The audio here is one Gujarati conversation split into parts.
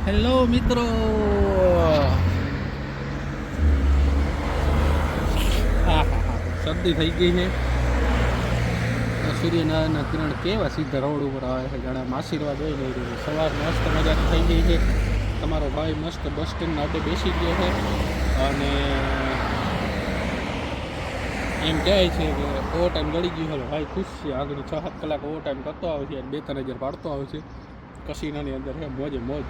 હેલો મિત્રો, હા હા હા શરદી થઈ ગઈ છે. સૂર્યનારાયણના કિરણ કેવા સીધા રોડ ઉપર આવે છે, જાણે આશીર્વાદ હોય લઈ રહ્યું. સવાર મસ્ત મજાની થઈ ગઈ છે. તમારો ભાઈ મસ્ત બસ સ્ટેન્ડના અડે બેસી ગયો છે અને એમ કહે છે કે ઓવર ટાઈમ ગળી ગયો. હાલો ભાઈ ખુશ છે. આગળ 6-7 કલાક ઓવર ટાઈમ કરતો આવે છે અને 2-3 હજાર પાડતો આવે છે. કસીનાની અંદર છે મોજે મોજ.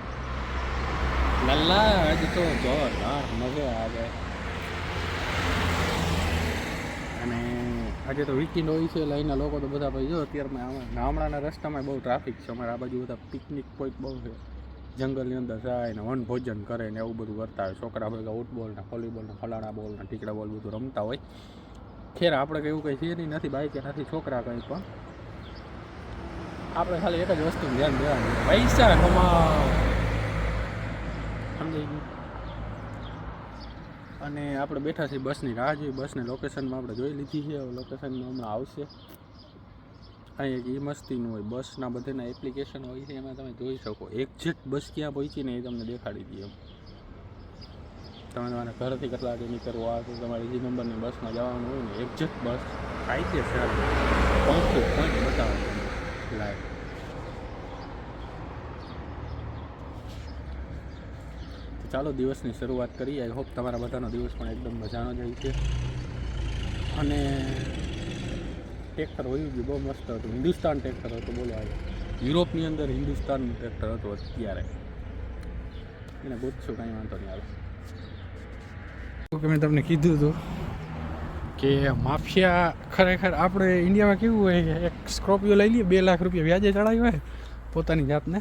લલ્લા આજે તો જોરદાર મજા આવે. અને આજે તો વીકેન્ડ હોય છે એટલે અહીંના લોકો તો બધા ભાઈ જો અત્યારમાં ગામડાના રસ્તામાં બહુ ટ્રાફિક છે. અમારે આ બાજુ બધા પિકનિક પોઈન્ટ બહુ છે. જંગલની અંદર જાય ને વન ભોજન કરે ને એવું બધું કરતા હોય. છોકરા ભેગા ફૂટબોલ ને વોલીબોલ ને ફલાણા બોલ ને ટીકડા બોલ બધું રમતા હોય. ખેર આપણે કંઈ એવું કંઈ છે નહીં, નથી બાઈક કે નથી છોકરા કંઈ, પણ આપણે ખાલી એક જ વસ્તુનું ધ્યાન દેવાનું, પૈસા કમાવ. સમજાઈ ગયું? અને આપણે બેઠા છીએ બસની રાહ જોઈ. બસની લોકેશનમાં આપણે જોઈ લીધી છે. લોકેશનમાં હમણાં આવશે. અહીં એ મસ્તીનું હોય, બસના બધાના એપ્લિકેશન હોય છે, એમાં તમે જોઈ શકો એક્ઝેક્ટ બસ ક્યાં પહોંચી ને એ તમને દેખાડી દઈએ. એમ તમે તમારા ઘરથી કેટલા વાગે નીકળવું, આ તો તમારે જે નંબરની બસમાં જવાનું હોય ને એક્ઝેક્ટ બસ કાયદેસર પોઈન્ટ બતાવે લાઈવ. ચાલો દિવસની શરૂઆત કરીએ. આઈ હોપ તમારા બધાનો દિવસ પણ એકદમ મજાનો જાય છે. અને ટ્રેક્ટર વયું ગયું, બહુ મસ્ત હતું. હિન્દુસ્તાન ટ્રેક્ટર હતું. બોલો, આવ્યો યુરોપની અંદર હિન્દુસ્તાન ટ્રેક્ટર હતું અત્યારે. એને ગોતશું, કાંઈ વાંધો નહીં. આવે મેં તમને કીધું હતું કે માફિયા ખરેખર આપણે ઇન્ડિયામાં કેવું હોય કે એક સ્કોર્પિયો લઈ લઈએ, 2 લાખ રૂપિયા વ્યાજે ચડાવી હોય, પોતાની જાતને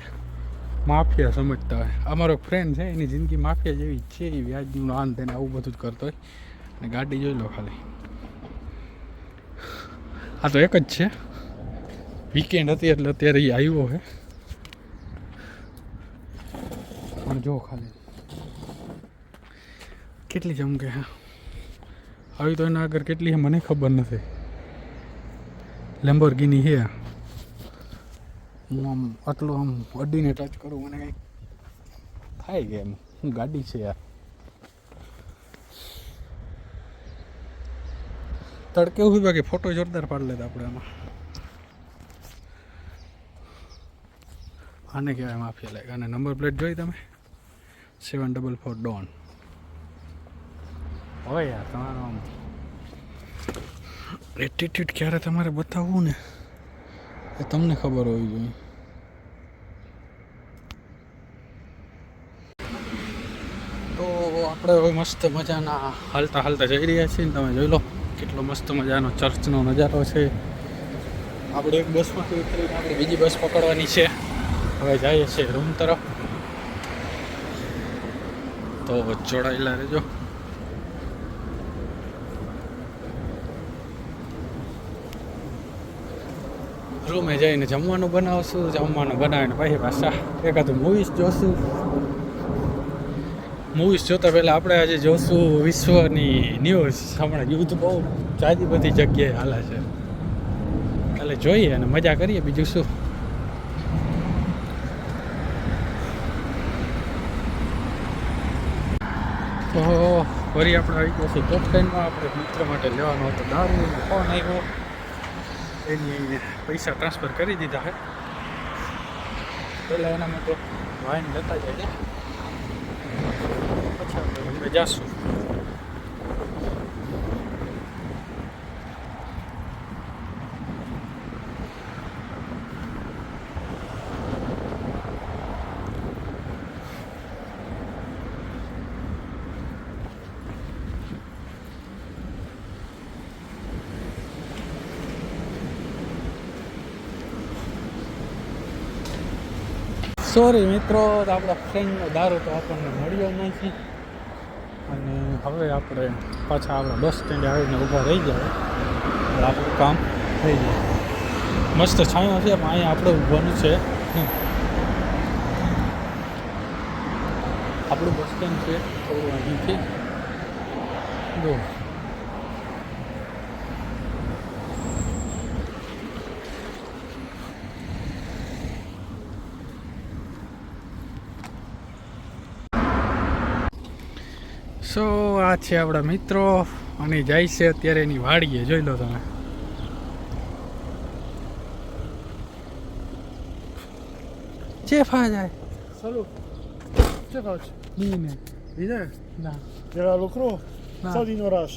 માફિયા સમજતા હોય. અમારો ફ્રેન્ડ છે, એની જિંદગી માફિયા જેવી છે. એ વ્યાજનું આન તેને આવું બધું જ કરતો હોય. અને ગાડી જોઈ લો ખાલી. આ તો એક જ છે, વીકેન્ડ હતી એટલે અત્યારે એ આવ્યો છે. પણ જો ખાલી કેટલી ચમકે છે. આવી તો એના આગળ કેટલી છે મને ખબર નથી. લેમ્બોર્ગિની છે. હું આમ આટલું આમ અડીને ટચ કરું મને કંઈક થાય કે એમ હું ગાડી છે યાર. તડકે એવું બાકી ફોટો જોરદાર પાડી લેતા આપણે આમાં. આને કહેવાય માફિયા લાગે. અને નંબર પ્લેટ જોઈ તમે, 744 ડોન. હવે યાર તમારો આમ એટીટ્યુડ ક્યારે તમારે બતાવવું ને એ તમને ખબર હોવી જોઈએ. તો આપણે હવે મસ્ત મજાના હાલતા હાલતા જઈ રહ્યા છીએ. તમે જોઈ લો કેટલો મસ્ત મજાનો ચર્ચનો નજારો છે. આપણે એક બસમાંથી ઉતરીને આપણે બીજી બસ પકડવાની છે. હવે જઈએ છીએ રૂમ તરફ. તો જોડાયેલા રહેજો. રૂમે જઈને જમવાનું બનાવશું. જમવાનું બનાવીને પછી પાછા એકાદું મૂવીઝ જોશું. મૂવીઝ જોતા પહેલાં આપણે આજે જોશું વિશ્વની ન્યૂઝ. હમણાં યુદ્ધ બહુ જાજી બધી જગ્યાએ હાલે છે, એટલે જોઈએ અને મજા કરીએ. બીજું શું. તો ફરી આપણે આવી ગયા છીએ ટોપ 10માં. આપણે મિત્ર માટે લેવાનો હતો દારૂ. ફોન આવ્યો, એની પૈસા ટ્રાન્સફર કરી દીધા છે. પહેલાં એના માટે વાઈન લેતા જાય, પછી આપણે જાશું. સોરી મિત્રો, આપણા ફ્રેન્ડનો દારૂ તો આપણને મળ્યો નથી. અને હવે આપણે પાછા આપણા બસ સ્ટેન્ડે આવીને ઊભા રહી જાય એટલે આપણું કામ થઈ જાય. મસ્ત છાંયો છે, પણ અહીંયા આપણે ઊભવાનું છે. આપણું બસ સ્ટેન્ડ છે થોડું અહીંથી દૂર. સો આ છે આપણા મિત્રો અને જાય છે અત્યારે એની વાડીએ, જોઈ લો તમે. જે ફા જાય Salut! Ce faci? bine. Bine? Da. De la lucru? Da. Sau din oraș?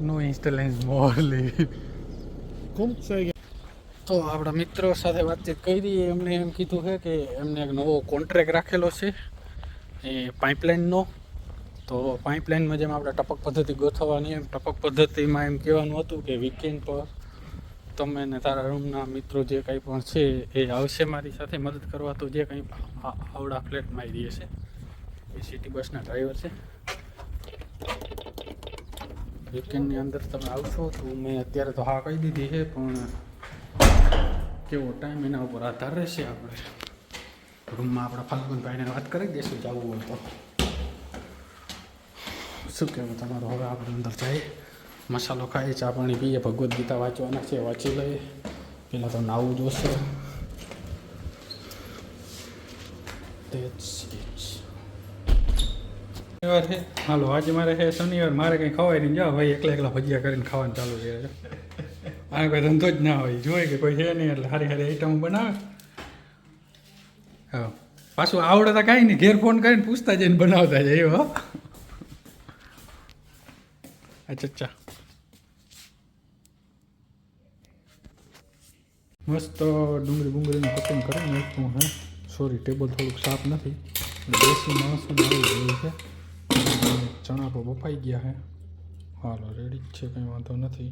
નો ઇન્સ્ટોલન્સ મોરલી. Cum? Să તો આપણા મિત્રો સાથે વાતચીત કરી, એમને એમ કીધું છે કે એમને એક નવો કોન્ટ્રાક્ટ રાખેલો છે એ પાઇપલાઇનનો. તો પાઇપલાઇનમાં જેમ આપણે ટપક પદ્ધતિ ગોઠવવાની, એમ ટપક પદ્ધતિમાં એમ કહેવાનું હતું કે વીકેન્ડ પર તમે ને તારા રૂમના મિત્રો જે કંઈ પણ છે એ આવશે મારી સાથે મદદ કરવા. તો જે કંઈ આવડા ફ્લેટમાં આવી રહી છે એ સિટી બસના ડ્રાઈવર છે. વીકેન્ડની અંદર તમે આવશો તો મેં અત્યારે તો હા કહી દીધી છે, પણ કેવો ટાઈમ એના ઉપર આધાર રહેશે. આપણે રૂમમાં આપણા ફાલ્ગુનભાઈને વાત કરી દઈશું જવું હોય તો. શું કહેવું તમારું? હવે આપણે અંદર જઈએ, મસાલો ખાઈએ, ચા પાણી પીએ, ભગવદ્ ગીતા વાંચવાના છે, વાંચી લઈએ. પહેલાં તો નાવું જોશે. શનિવાર છે, હાલો આજે મારે છે શનિવાર, મારે કંઈ ખવાય નહીં. જાઓ ભાઈ, એકલા એકલા ભજીયા કરીને ખાવાનું ચાલુ કરે છે. આ કોઈ ધંધો જ ના હોય, જોઈએ કે કોઈ છે નહીં એટલે સારી સારી આઈટમ બનાવે. હા, પાછું આવડે તો કાંઈ નહીં, ઘેર ફોન કરીને પૂછતા જઈને બનાવતા જાય એવો. અચ્છા મસ્ત ડુંગળી બુંગળીનું કટિંગ કરી નાખવું હે. સોરી, ટેબલ થોડુંક સાફ નથી, દેશી માણસોને આવી ગયું છે. ચણા તો બફાઈ ગયા હે. હાલો રેડી જ છે, કંઈ વાંધો નથી.